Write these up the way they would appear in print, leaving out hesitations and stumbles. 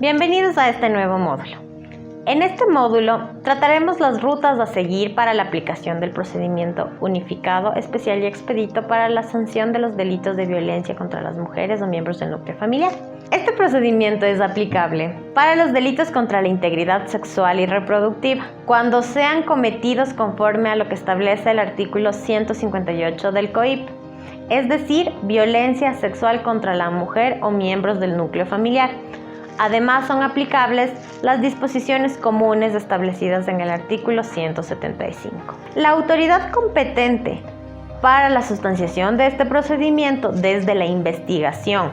Bienvenidos a este nuevo módulo. En este módulo trataremos las rutas a seguir para la aplicación del procedimiento unificado, especial y expedito para la sanción de los delitos de violencia contra las mujeres o miembros del núcleo familiar. Este procedimiento es aplicable para los delitos contra la integridad sexual y reproductiva, cuando sean cometidos conforme a lo que establece el artículo 158 del COIP, es decir, violencia sexual contra la mujer o miembros del núcleo familiar. Además, son aplicables las disposiciones comunes establecidas en el artículo 175. La autoridad competente para la sustanciación de este procedimiento, desde la investigación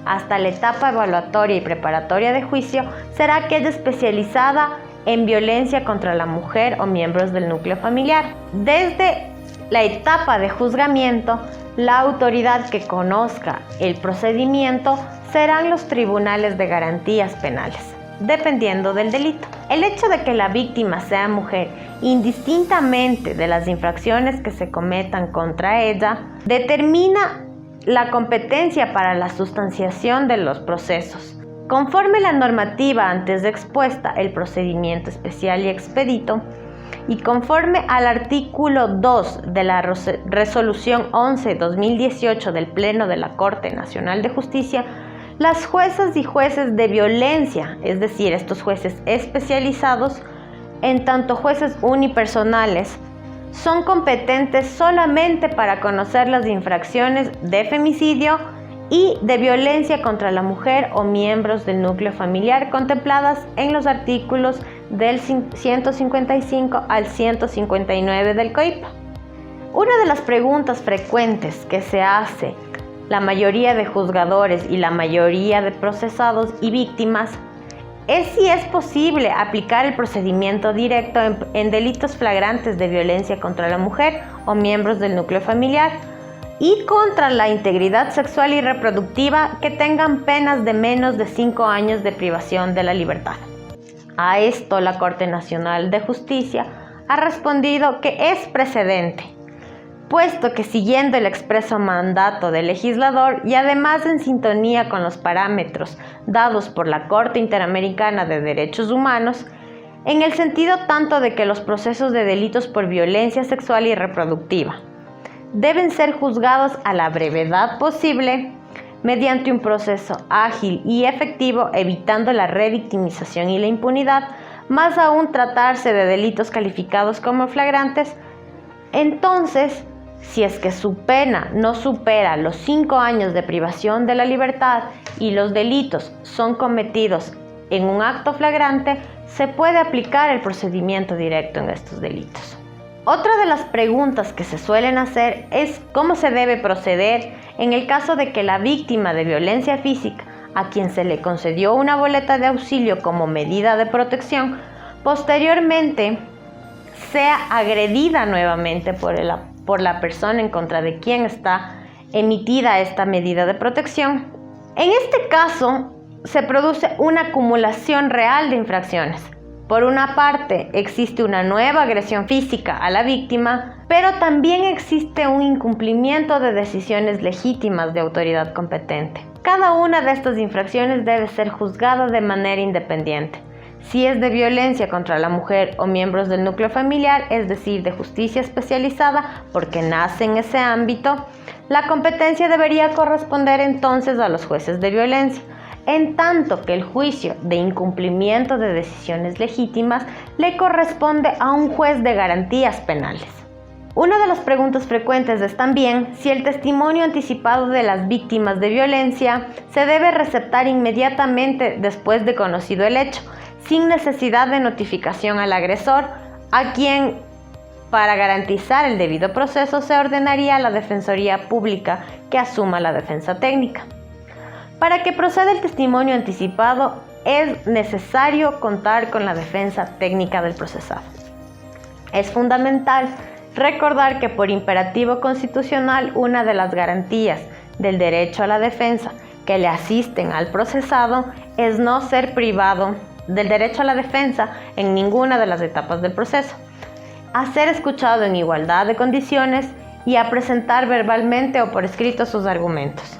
hasta la etapa evaluatoria y preparatoria de juicio, será aquella especializada en violencia contra la mujer o miembros del núcleo familiar. Desde la etapa de juzgamiento, la autoridad que conozca el procedimiento serán los tribunales de garantías penales, dependiendo del delito. El hecho de que la víctima sea mujer, indistintamente de las infracciones que se cometan contra ella, determina la competencia para la sustanciación de los procesos. Conforme la normativa antes expuesta, el procedimiento especial y expedito, y conforme al artículo 2 de la Resolución 11/2018 del Pleno de la Corte Nacional de Justicia, las juezas y jueces de violencia, es decir, estos jueces especializados, en tanto jueces unipersonales, son competentes solamente para conocer las infracciones de femicidio y de violencia contra la mujer o miembros del núcleo familiar contempladas en los artículos del 155 al 159 del COIP. Una de las preguntas frecuentes que se hace la mayoría de juzgadores y la mayoría de procesados y víctimas es si es posible aplicar el procedimiento directo en delitos flagrantes de violencia contra la mujer o miembros del núcleo familiar y contra la integridad sexual y reproductiva que tengan penas de menos de 5 años de privación de la libertad. A esto la Corte Nacional de Justicia ha respondido que es precedente, puesto que siguiendo el expreso mandato del legislador y además en sintonía con los parámetros dados por la Corte Interamericana de Derechos Humanos, en el sentido tanto de que los procesos de delitos por violencia sexual y reproductiva deben ser juzgados a la brevedad posible, mediante un proceso ágil y efectivo, evitando la revictimización y la impunidad, más aún tratarse de delitos calificados como flagrantes. Entonces, si es que su pena no supera los 5 años de privación de la libertad y los delitos son cometidos en un acto flagrante, se puede aplicar el procedimiento directo en estos delitos. Otra de las preguntas que se suelen hacer es cómo se debe proceder en el caso de que la víctima de violencia física, a quien se le concedió una boleta de auxilio como medida de protección, posteriormente sea agredida nuevamente por la persona en contra de quien está emitida esta medida de protección. En este caso, se produce una acumulación real de infracciones. Por una parte, existe una nueva agresión física a la víctima, pero también existe un incumplimiento de decisiones legítimas de autoridad competente. Cada una de estas infracciones debe ser juzgada de manera independiente. Si es de violencia contra la mujer o miembros del núcleo familiar, es decir, de justicia especializada, porque nace en ese ámbito, la competencia debería corresponder entonces a los jueces de violencia, en tanto que el juicio de incumplimiento de decisiones legítimas le corresponde a un juez de garantías penales. Una de las preguntas frecuentes es también si el testimonio anticipado de las víctimas de violencia se debe receptar inmediatamente después de conocido el hecho, sin necesidad de notificación al agresor, a quien, para garantizar el debido proceso, se ordenaría a la Defensoría Pública que asuma la defensa técnica. Para que proceda el testimonio anticipado, es necesario contar con la defensa técnica del procesado. Es fundamental recordar que por imperativo constitucional, una de las garantías del derecho a la defensa que le asisten al procesado es no ser privado del derecho a la defensa en ninguna de las etapas del proceso, a ser escuchado en igualdad de condiciones y a presentar verbalmente o por escrito sus argumentos.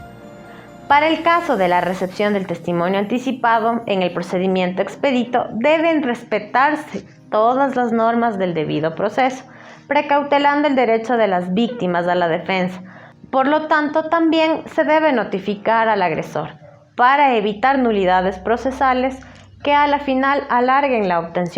Para el caso de la recepción del testimonio anticipado en el procedimiento expedito, deben respetarse todas las normas del debido proceso, precautelando el derecho de las víctimas a la defensa. Por lo tanto, también se debe notificar al agresor para evitar nulidades procesales que a la final alarguen la obtención